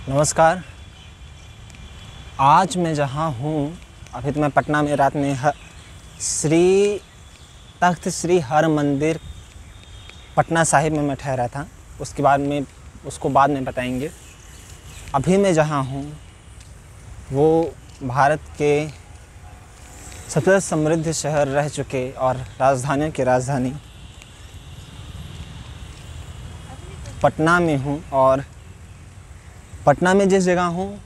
नमस्कार। आज मैं जहाँ हूँ, अभी तो मैं पटना में रात में तख्त श्री हर मंदिर पटना साहिब में मैं ठहरा था। उसको बाद में बताएंगे। अभी मैं जहाँ हूँ वो भारत के सबसे समृद्ध शहर रह चुके और राजधानियों की राजधानी पटना में हूँ। और पटना में जिस जगह हूँ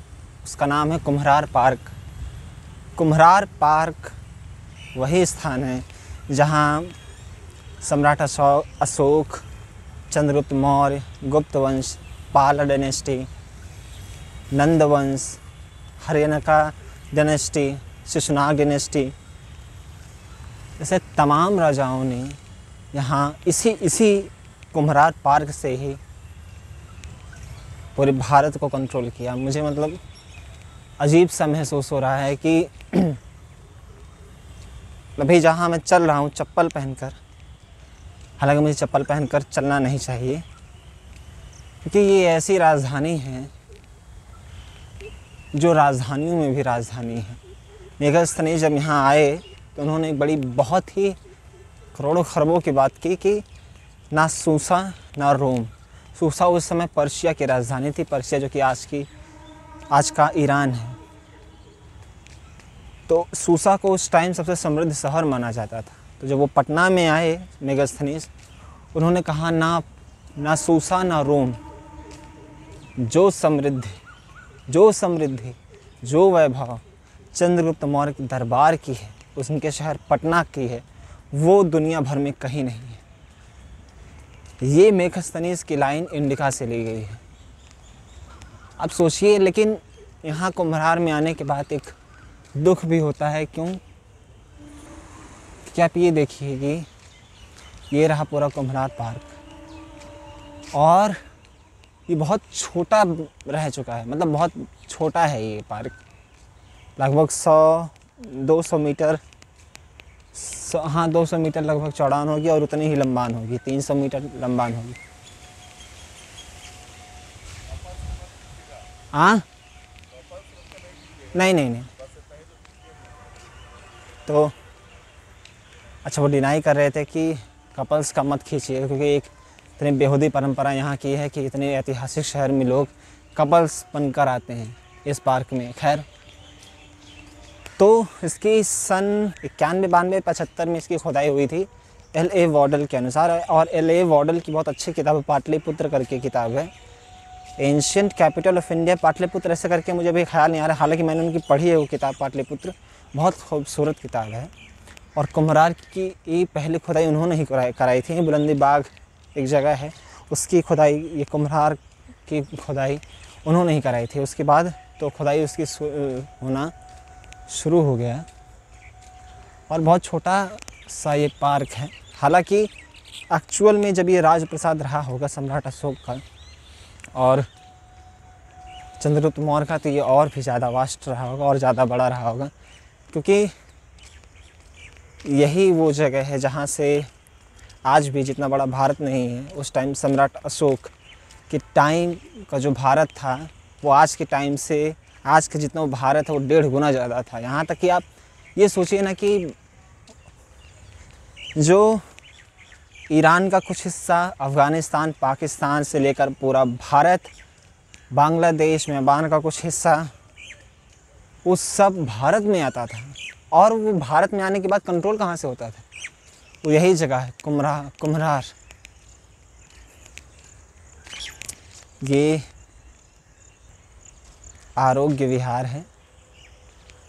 उसका नाम है कुम्हरार पार्क। कुम्हरार पार्क वही स्थान है जहाँ सम्राट अशोक, चंद्रगुप्त मौर्य, गुप्त वंश, पाल डायनेस्टी, नंद वंश, हर्यनका डायनेस्टी, शिशुनाग डायनेस्टी, ऐसे तमाम राजाओं ने यहाँ इसी कुम्हरार पार्क से ही पूरे भारत को कंट्रोल किया। मुझे अजीब सा महसूस हो रहा है कि अभी जहाँ मैं चल रहा हूँ चप्पल पहनकर, हालांकि मुझे चप्पल पहनकर चलना नहीं चाहिए क्योंकि ये ऐसी राजधानी है जो राजधानियों में भी राजधानी है। मेगास्थनीज जब यहाँ आए तो उन्होंने बहुत ही करोड़ों खरबों की बात की कि ना सूसा ना रोम। सूसा उस समय पर्शिया की राजधानी थी, पर्शिया जो कि आज का ईरान है। तो सूसा को उस टाइम सबसे समृद्ध शहर माना जाता था। तो जब वो पटना में आए मेगास्थनीज, उन्होंने कहा ना सूसा ना रोम, जो समृद्धि जो वैभव चंद्रगुप्त मौर्य के दरबार की है, उनके शहर पटना की है, वो दुनिया भर में कहीं नहीं है। ये मेगास्थनीज की लाइन इंडिका से ली गई है। अब सोचिए, लेकिन यहाँ कुम्हरार में आने के बाद एक दुख भी होता है। क्यों? क्या आप ये देखिए कि ये रहा पूरा कुम्हरार पार्क और ये बहुत छोटा रह चुका है। बहुत छोटा है ये पार्क, लगभग 100-200 मीटर 200 मीटर लगभग चौड़ान होगी और उतनी ही लंबान होगी, 300 मीटर लंबान होगी। हाँ, नहीं। तो अच्छा, वो डिनाई कर रहे थे कि कपल्स का मत खींचिए क्योंकि एक इतनी बेहूदी परंपरा यहाँ की है कि इतने ऐतिहासिक शहर में लोग कपल्स बनकर आते हैं इस पार्क में। खैर, तो इसकी सन 91-92-75 में इसकी खुदाई हुई थी L.A. वॉडल के अनुसार। और L.A. वॉडल की बहुत अच्छी किताब पाटलिपुत्र करके किताब है, ancient capital of India Pataliputra, ऐसे करके मुझे भी ख्याल नहीं आ रहा। हालांकि मैंने उनकी पढ़ी है वो किताब पाटलिपुत्र, बहुत खूबसूरत किताब है। और कुम्हरार की ये पहली खुदाई उन्होंने ही कराई थी। बुलंदी बाग एक जगह है, उसकी खुदाई, ये कुम्हरार की खुदाई उन्होंने ही कराई थी। उसके बाद तो खुदाई उसकी होना शुरू हो गया और बहुत छोटा सा ये पार्क है। हालांकि एक्चुअल में जब ये राजप्रसाद रहा होगा सम्राट अशोक का और चंद्रगुप्त मौर्य का, तो ये और भी ज़्यादा वास्ट रहा होगा और ज़्यादा बड़ा रहा होगा, क्योंकि यही वो जगह है जहाँ से आज भी, जितना बड़ा भारत नहीं है, उस टाइम सम्राट अशोक के टाइम का जो भारत था वो आज के टाइम से, आज के जितना वो भारत है वो 1.5 गुना ज़्यादा था। यहाँ तक कि आप ये सोचिए ना कि जो ईरान का कुछ हिस्सा, अफ़गानिस्तान, पाकिस्तान से लेकर पूरा भारत, बांग्लादेश, म्यांमार का कुछ हिस्सा, वो सब भारत में आता था। और वो भारत में आने के बाद कंट्रोल कहाँ से होता था? वो यही जगह है कुम्हरार। ये आरोग्य विहार है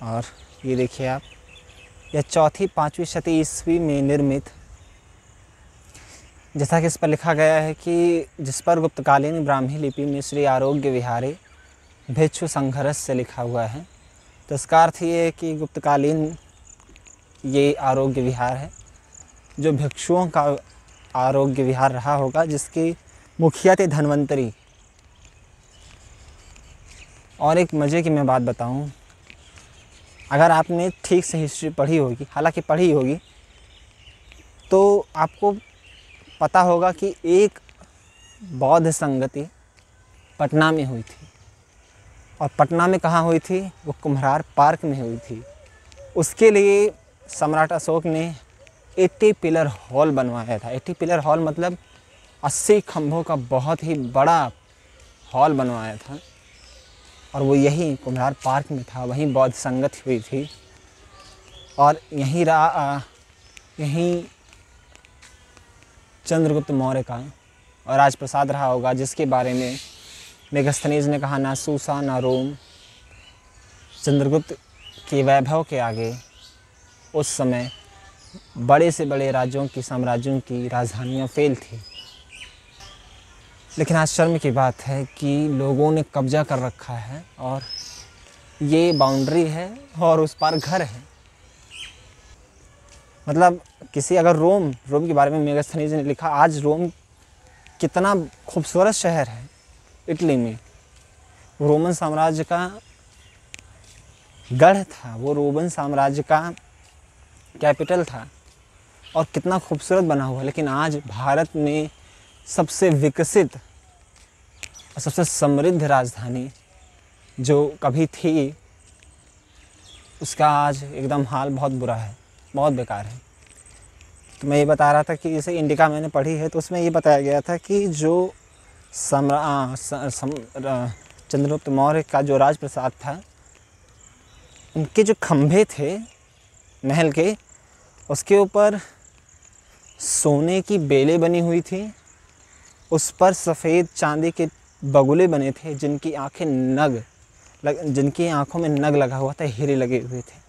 और ये देखिए आप, यह 4वीं-5वीं शती ईस्वी में निर्मित, जैसा कि इस पर लिखा गया है कि जिस पर गुप्तकालीन ब्राह्मी लिपि में श्री आरोग्य विहारे भिक्षु संघर्ष से लिखा हुआ है। तो इसका अर्थ ये है कि गुप्तकालीन ये आरोग्य विहार है जो भिक्षुओं का आरोग्य विहार रहा होगा, जिसकी मुखिया थे धन्वंतरी। और एक मज़े की मैं बात बताऊं, अगर आपने ठीक से हिस्ट्री पढ़ी होगी, हालांकि पढ़ी होगी, तो आपको पता होगा कि एक बौद्ध संगति पटना में हुई थी। और पटना में कहाँ हुई थी? वो कुम्हरार पार्क में हुई थी। उसके लिए सम्राट अशोक ने 80 पिलर हॉल बनवाया था। 80 पिलर हॉल मतलब 80 खंभों का बहुत ही बड़ा हॉल बनवाया था, और वो यहीं कुम्हरार पार्क में था। वहीं बौद्ध संगत हुई थी, और यहीं चंद्रगुप्त मौर्य का और राजप्रसाद रहा होगा, जिसके बारे में मेगास्थनीज ने कहा, ना सूसा ना रोम, चंद्रगुप्त के वैभव के आगे उस समय बड़े से बड़े राज्यों की, साम्राज्यों की राजधानियाँ फेल थी। लेकिन आज शर्म की बात है कि लोगों ने कब्जा कर रखा है, और ये बाउंड्री है और उस पार घर है। मतलब किसी अगर रोम के बारे में मेगास्थनीज ने लिखा, आज रोम कितना खूबसूरत शहर है इटली में। वो रोमन साम्राज्य का गढ़ था, वो रोमन साम्राज्य का कैपिटल था, और कितना खूबसूरत बना हुआ। लेकिन आज भारत में सबसे विकसित और सबसे समृद्ध राजधानी जो कभी थी, उसका आज एकदम हाल बहुत बुरा है, बहुत बेकार है। तो मैं ये बता रहा था कि जैसे इंडिका मैंने पढ़ी है, तो उसमें ये बताया गया था कि जो चंद्रगुप्त मौर्य का जो राजप्रसाद था, उनके जो खंभे थे महल के, उसके ऊपर सोने की बेलें बनी हुई थी, उस पर सफ़ेद चांदी के बगुले बने थे, जिनकी आँखों में नग लगा हुआ था, हीरे लगे हुए थे।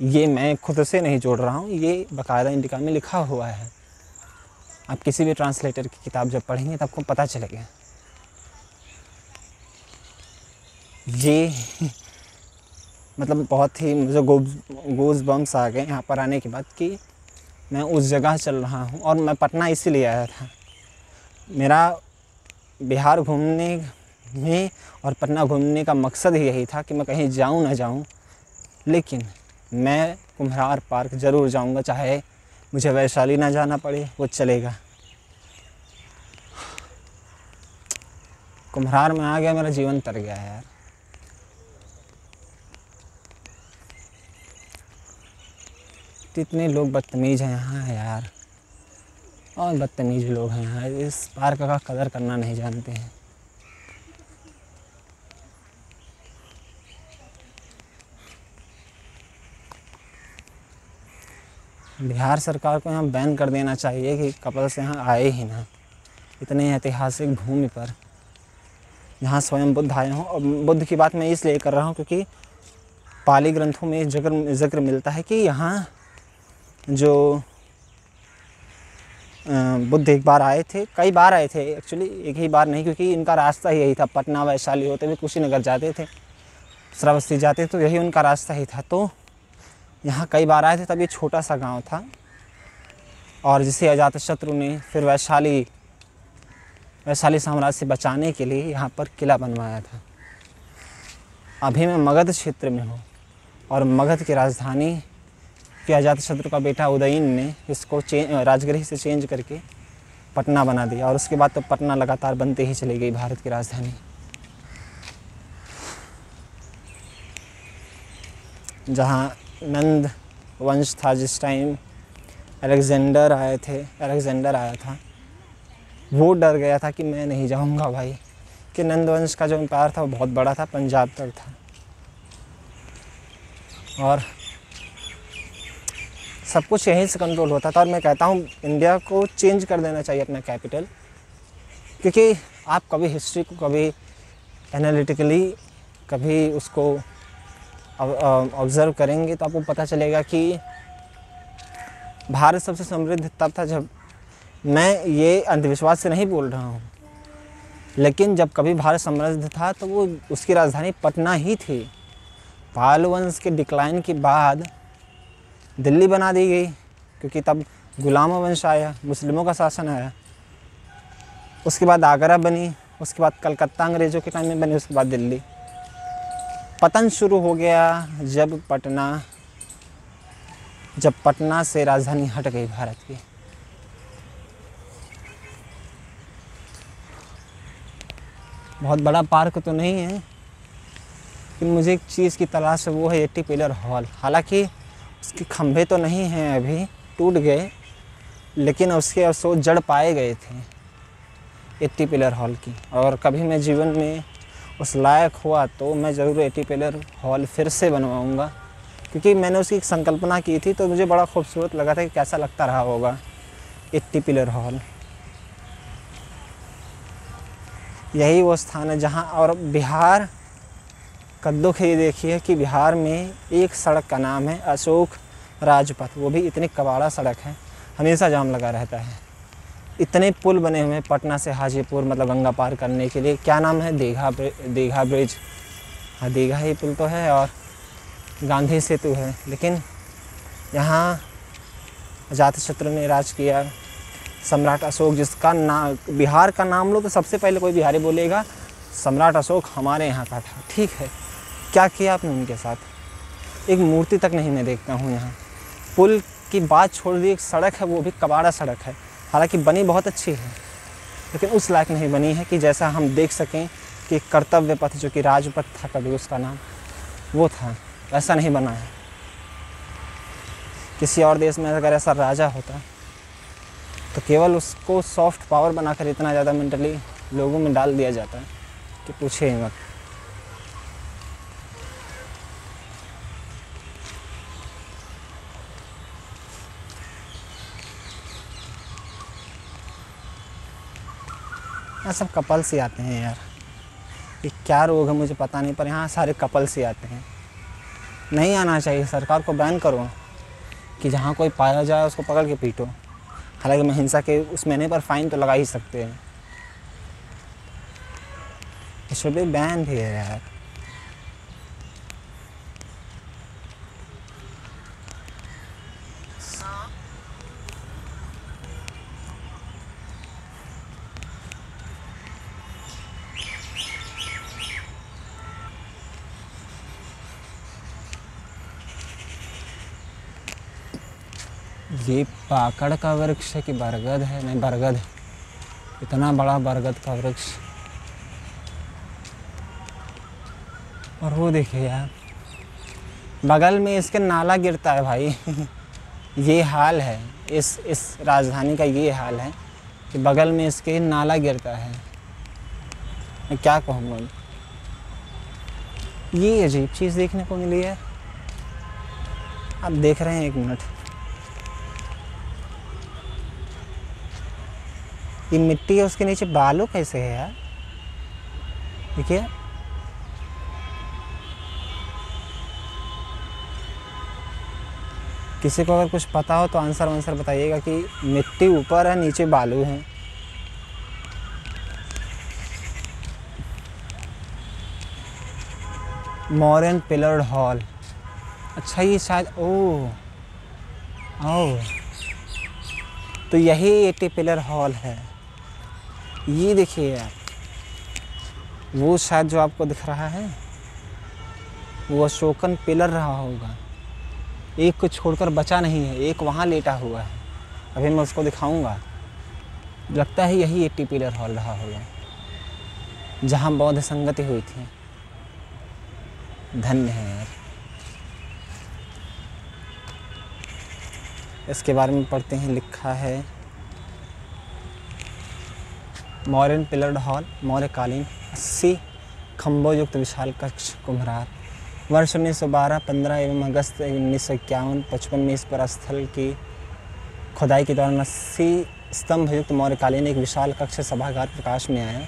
ये मैं खुद से नहीं जोड़ रहा हूँ, ये बाकायदा इंडिका में लिखा हुआ है। आप किसी भी ट्रांसलेटर की किताब जब पढ़ेंगे तब आपको पता चलेगा। ये मतलब बहुत ही मुझे गूज़ बम्स आ गए यहाँ पर आने के बाद कि मैं उस जगह चल रहा हूँ। और मैं पटना इसीलिए आया था। मेरा बिहार घूमने में और पटना घूमने का मकसद ही यही था कि मैं कहीं जाऊँ ना जाऊँ, लेकिन मैं कुम्हरार पार्क ज़रूर जाऊँगा, चाहे मुझे वैशाली ना जाना पड़े, वो चलेगा। कुम्हरार में आ गया, मेरा जीवन तर गया यार। कितने लोग बदतमीज़ हैं यहाँ यार, और बदतमीज़ लोग हैं यहाँ, इस पार्क का कदर करना नहीं जानते हैं। बिहार सरकार को यहाँ बैन कर देना चाहिए कि कपल्स यहाँ आए ही ना, इतने ऐतिहासिक भूमि पर जहाँ स्वयं बुद्ध आए हों। और बुद्ध की बात मैं इसलिए कर रहा हूँ क्योंकि पाली ग्रंथों में जिक्र मिलता है कि यहाँ जो बुद्ध एक बार आए थे, कई बार आए थे एक्चुअली, एक ही बार नहीं, क्योंकि इनका रास्ता ही यही था। पटना वैशाली होते हुए कुशीनगर जाते थे, श्रावस्ती जाते, तो यही उनका रास्ता ही था। तो यहाँ कई बार आए थे। तब ये छोटा सा गांव था, और जिसे अजातशत्रु ने फिर वैशाली साम्राज्य से बचाने के लिए यहाँ पर किला बनवाया था। अभी मैं मगध क्षेत्र में हूँ, और मगध की राजधानी के अजातशत्रु का बेटा उदयन ने इसको राजगृह से चेंज करके पटना बना दिया, और उसके बाद तो पटना लगातार बनते ही चली गई भारत की राजधानी। जहाँ नंद वंश था, जिस टाइम अलेक्जेंडर आया था, वो डर गया था कि मैं नहीं जाऊँगा भाई, कि नंद वंश का जो एम्पायर था वो बहुत बड़ा था, पंजाब तक था, और सब कुछ यहीं से कंट्रोल होता था। और मैं कहता हूँ इंडिया को चेंज कर देना चाहिए अपना कैपिटल, क्योंकि आप कभी हिस्ट्री को कभी एनालिटिकली कभी उसको ऑब्ज़र्व करेंगे तो आपको पता चलेगा कि भारत सबसे समृद्ध तब था जब, मैं ये अंधविश्वास से नहीं बोल रहा हूँ, लेकिन जब कभी भारत समृद्ध था तो वो उसकी राजधानी पटना ही थी। पाल वंश के डिक्लाइन के बाद दिल्ली बना दी गई, क्योंकि तब गुलाम वंश आया, मुस्लिमों का शासन आया। उसके बाद आगरा बनी, उसके बाद कलकत्ता अंग्रेज़ों के टाइम में बनी, उसके बाद दिल्ली। पतन शुरू हो गया जब पटना से राजधानी हट गई भारत की। बहुत बड़ा पार्क तो नहीं है, लेकिन मुझे एक चीज़ की तलाश है, वो है 80 पिलर हॉल। हालांकि उसके खंभे तो नहीं हैं अभी, टूट गए, लेकिन उसके अवशेष जड़ पाए गए थे 80 पिलर हॉल की। और कभी मैं जीवन में उस लायक हुआ तो मैं ज़रूर 80 पिलर हॉल फिर से बनवाऊँगा, क्योंकि मैंने उसकी एक संकल्पना की थी तो मुझे बड़ा खूबसूरत लगा था कि कैसा लगता रहा होगा 80 पिलर हॉल। यही वो स्थान है जहाँ, और बिहार का दुख ये देखिए कि बिहार में एक सड़क का नाम है अशोक राजपथ, वो भी इतनी कबाड़ा सड़क है, हमेशा जाम लगा रहता है। इतने पुल बने हुए हैं पटना से हाजीपुर, मतलब गंगा पार करने के लिए, क्या नाम है, दीघा ब्रिज, हाँ दीघा ही पुल तो है, और गांधी सेतु है। लेकिन यहाँ अजातशत्रु ने राज किया, सम्राट अशोक, जिसका नाम, बिहार का नाम लो तो सबसे पहले कोई बिहारी बोलेगा सम्राट अशोक हमारे यहाँ का था। ठीक है, क्या किया आपने उनके साथ? एक मूर्ति तक नहीं मैं देखता हूँ यहाँ। पुल की बात छोड़ दी, एक सड़क है वो भी कबाड़ा सड़क है, हालांकि बनी बहुत अच्छी है, लेकिन उस लायक नहीं बनी है कि जैसा हम देख सकें कि कर्तव्य पथ जो कि राजपथ था कभी उसका नाम, वो था, ऐसा नहीं बना है। किसी और देश में अगर ऐसा राजा होता तो केवल उसको सॉफ्ट पावर बनाकर इतना ज़्यादा मेंटली लोगों में डाल दिया जाता है कि पूछे ही मत। यहाँ सब कपल्स ही आते हैं यार, ये क्या रोग है मुझे पता नहीं, पर यहाँ सारे कपल्स ही आते हैं। नहीं आना चाहिए, सरकार को बैन करो कि जहाँ कोई पाया जाए उसको पकड़ के पीटो। हालांकि मैं हिंसा के उसमें नहीं, पर फाइन तो लगा ही सकते हैं। It should be banned here यार। ये पाकड़ का वृक्ष है कि बरगद है? नहीं, बरगद है। इतना बड़ा बरगद का वृक्ष। और वो देखिए यार, बगल में इसके नाला गिरता है भाई। ये हाल है इस राजधानी का, ये हाल है कि बगल में इसके नाला गिरता है। मैं क्या कहूँगा, ये अजीब चीज़ देखने को मिली है। आप देख रहे हैं, एक मिनट, ये मिट्टी है, उसके नीचे बालू कैसे है यार? देखिए, किसी को अगर कुछ पता हो तो आंसर बताइएगा कि मिट्टी ऊपर है, नीचे बालू है। मॉडर्न पिलर्ड हॉल, अच्छा ये शायद ओह तो यही 80 पिलर हॉल है। ये देखिए यार, वो शायद जो आपको दिख रहा है वो अशोकन पिलर रहा होगा। एक को छोड़कर बचा नहीं है, एक वहाँ लेटा हुआ है, अभी मैं उसको दिखाऊंगा। लगता है यही 80 पिलर हॉल रहा होगा जहाँ बौद्ध संगति हुई थी। धन्य है यार। इसके बारे में पढ़ते हैं, लिखा है मॉडर्न पिलर्ड हॉल, मौर्यकालीन 80 खंभों युक्त विशाल कक्ष, कुम्हरार, वर्ष 1912, 15 एवं अगस्त 1951-55 में इस पर स्थल की खुदाई के दौरान 80 स्तंभ युक्त मौर्यकालीन एक विशाल कक्ष सभागार प्रकाश में आया,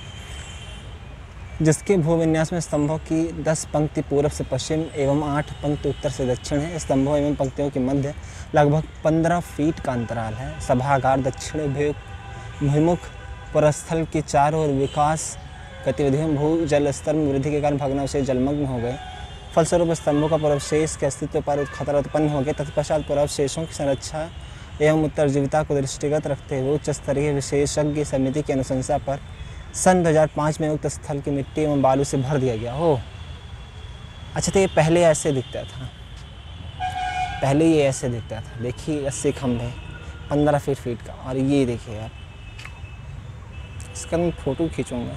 जिसके भूविन्यास में स्तंभों की 10 पंक्ति पूर्व से पश्चिम एवं 8 पंक्ति उत्तर से दक्षिण है। स्तंभों एवं पंक्तियों के मध्य लगभग 15 फीट का अंतराल है। सभागार दक्षिण भूमुख पुरस्थल के चारों ओर विकास गतिविधियों भू जल स्तर में वृद्धि के कारण भग्नावशेष जलमग्न हो गए। फलस्वरूप स्तंभों का पूर्वावशेष के अस्तित्व पर खतरा उत्पन्न हो गया। तत्पश्चात पूर्वावशेषों की संरक्षा एवं उत्तरजीविता को दृष्टिगत रखते हुए उच्च स्तरीय विशेषज्ञ समिति की अनुशंसा पर सन 2005 में उक्त स्थल की मिट्टी एवं बालू से भर दिया गया। ओह अच्छा, तो ये पहले ऐसे दिखता था, पहले ये ऐसे दिखता था। देखिए 80 खंभे 15 फीट का, और ये देखिए यार, इसका मैं फ़ोटो खींचूँगा।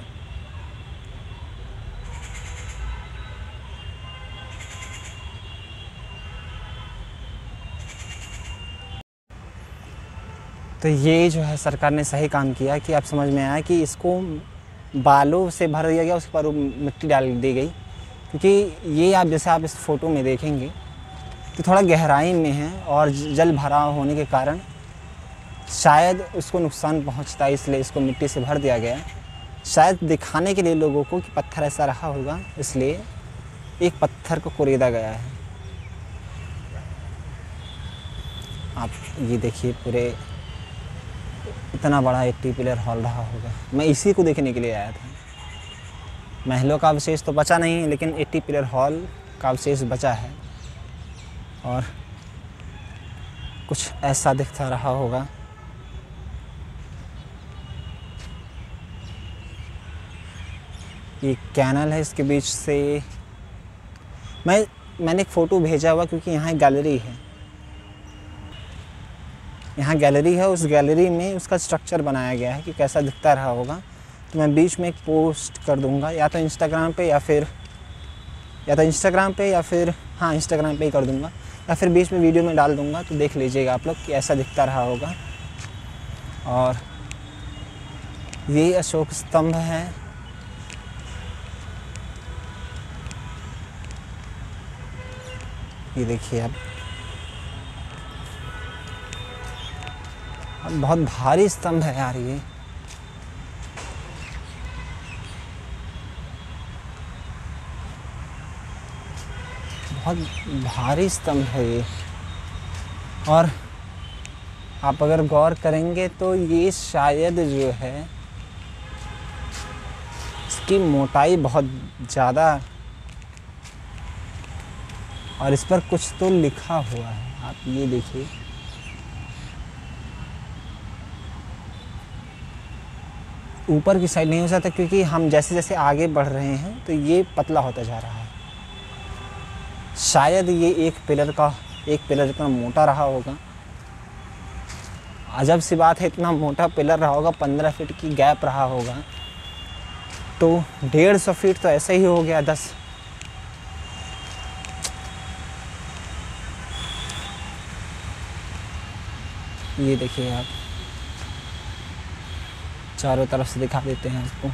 तो ये जो है सरकार ने सही काम किया कि अब समझ में आया कि इसको बालू से भर दिया गया, उसके ऊपर मिट्टी डाल दी गई, क्योंकि ये आप जैसे आप इस फ़ोटो में देखेंगे तो थोड़ा गहराई में है और जल भरा होने के कारण शायद उसको नुकसान पहुंचता है, इसलिए इसको मिट्टी से भर दिया गया। शायद दिखाने के लिए लोगों को कि पत्थर ऐसा रहा होगा, इसलिए एक पत्थर को कुरेदा गया है। आप ये देखिए, पूरे इतना बड़ा 80 पिलर हॉल रहा होगा। मैं इसी को देखने के लिए आया था। महलों का अवशेष तो बचा नहीं, लेकिन 80 पिलर हॉल का अवशेष बचा है और कुछ ऐसा दिखता रहा होगा। ये कैनल है, इसके बीच से मैंने एक फ़ोटो भेजा हुआ, क्योंकि यहाँ एक गैलरी है। यहाँ गैलरी है, उस गैलरी में उसका स्ट्रक्चर बनाया गया है कि कैसा दिखता रहा होगा। तो मैं बीच में एक पोस्ट कर दूँगा, या तो इंस्टाग्राम पे या फिर हाँ इंस्टाग्राम पे ही कर दूँगा, या फिर बीच में वीडियो में डाल दूँगा, तो देख लीजिएगा आप लोग कि ऐसा दिखता रहा होगा। और ये अशोक स्तंभ है। ये देखिए अब बहुत भारी स्तंभ है यार, ये बहुत भारी स्तंभ है ये। और आप अगर गौर करेंगे तो ये शायद जो है इसकी मोटाई बहुत ज़्यादा, और इस पर कुछ तो लिखा हुआ है। आप ये देखिए, ऊपर की साइड नहीं हो सकता, क्योंकि हम जैसे जैसे आगे बढ़ रहे हैं तो ये पतला होता जा रहा है। शायद ये एक पिलर इतना मोटा रहा होगा। अजब सी बात है, इतना मोटा पिलर रहा होगा, 15 फीट की गैप रहा होगा, तो 150 फीट तो ऐसे ही हो गया। 10 ये देखिए आप, चारों तरफ से दिखा देते हैं आपको।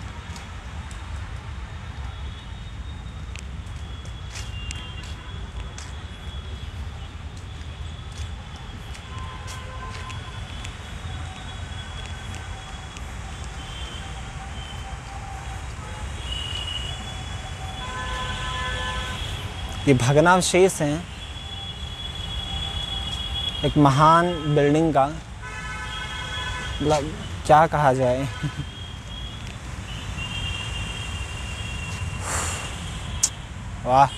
ये भग्नावशेष हैं एक महान बिल्डिंग का, मतलब क्या कहा जाए। वाह,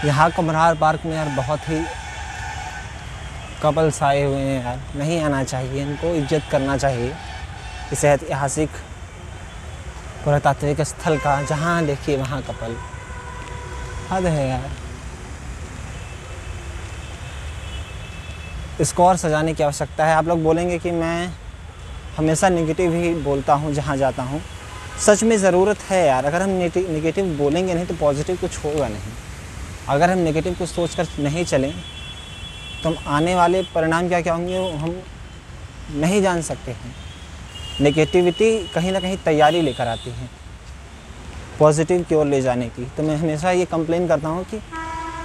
यहाँ कुम्हार पार्क में यार बहुत ही कपल्स आए हुए हैं यार। नहीं आना चाहिए, इनको इज्जत करना चाहिए इस ऐतिहासिक पुरातात्विक स्थल का। जहाँ देखिए वहाँ कपल, हद है यार। इसको और सजाने की आवश्यकता है। आप लोग बोलेंगे कि मैं हमेशा नेगेटिव ही बोलता हूँ जहाँ जाता हूँ। सच में ज़रूरत है यार। अगर हम नेगेटिव बोलेंगे नहीं तो पॉजिटिव कुछ होगा नहीं। अगर हम नेगेटिव कुछ सोच कर नहीं चलें तो हम आने वाले परिणाम क्या होंगे वो हम नहीं जान सकते हैं। नेगेटिविटी कहीं ना कहीं तैयारी लेकर आती है पॉजिटिव की ओर ले जाने की। तो मैं हमेशा ये कंप्लेन करता हूँ कि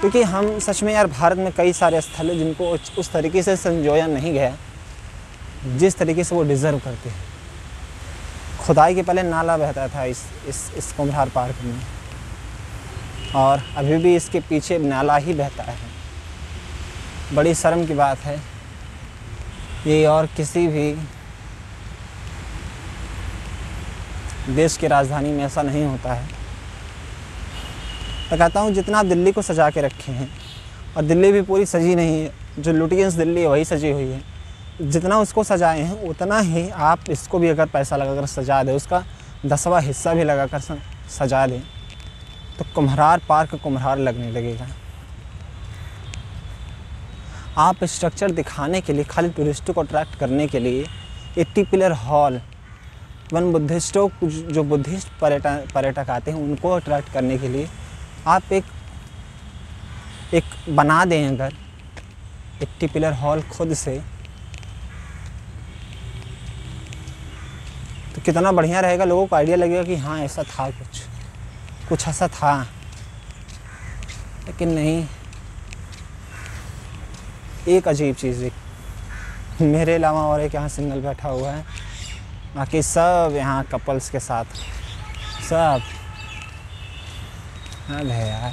क्योंकि हम सच में यार भारत में कई सारे स्थल हैं जिनको उस तरीके से संजोया नहीं गया जिस तरीके से वो डिज़र्व करते हैं। खुदाई के पहले नाला बहता था इस कुम्हार पार्क में, और अभी भी इसके पीछे नाला ही बहता है। बड़ी शर्म की बात है ये, और किसी भी देश की राजधानी में ऐसा नहीं होता है। मैं कहता हूँ जितना दिल्ली को सजा के रखे हैं, और दिल्ली भी पूरी सजी नहीं है, जो लुटियंस दिल्ली है वही सजी हुई है। जितना उसको सजाए हैं उतना ही आप इसको भी अगर पैसा लगाकर सजा दें, उसका 10वां हिस्सा भी लगाकर सजा दें तो कुम्हार पार्क कुम्हार लगने लगेगा। आप स्ट्रक्चर दिखाने के लिए, खाली टूरिस्टों को अट्रैक्ट करने के लिए 80 पिलर हॉल इवन बुद्धिस्टों जो बुद्धिस्ट पर्यटक आते हैं उनको अट्रैक्ट करने के लिए आप एक बना दें अगर 80 पिलर हॉल खुद से, तो कितना बढ़िया रहेगा। लोगों को आइडिया लगेगा कि हाँ ऐसा था, कुछ ऐसा था। लेकिन नहीं, एक अजीब चीज़ है, मेरे अलावा और एक यहाँ सिंगल बैठा हुआ है, बाकी सब यहाँ कपल्स के साथ सब। अब है यार,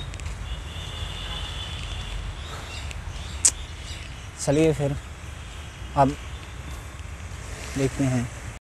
चलिए फिर अब देखते हैं।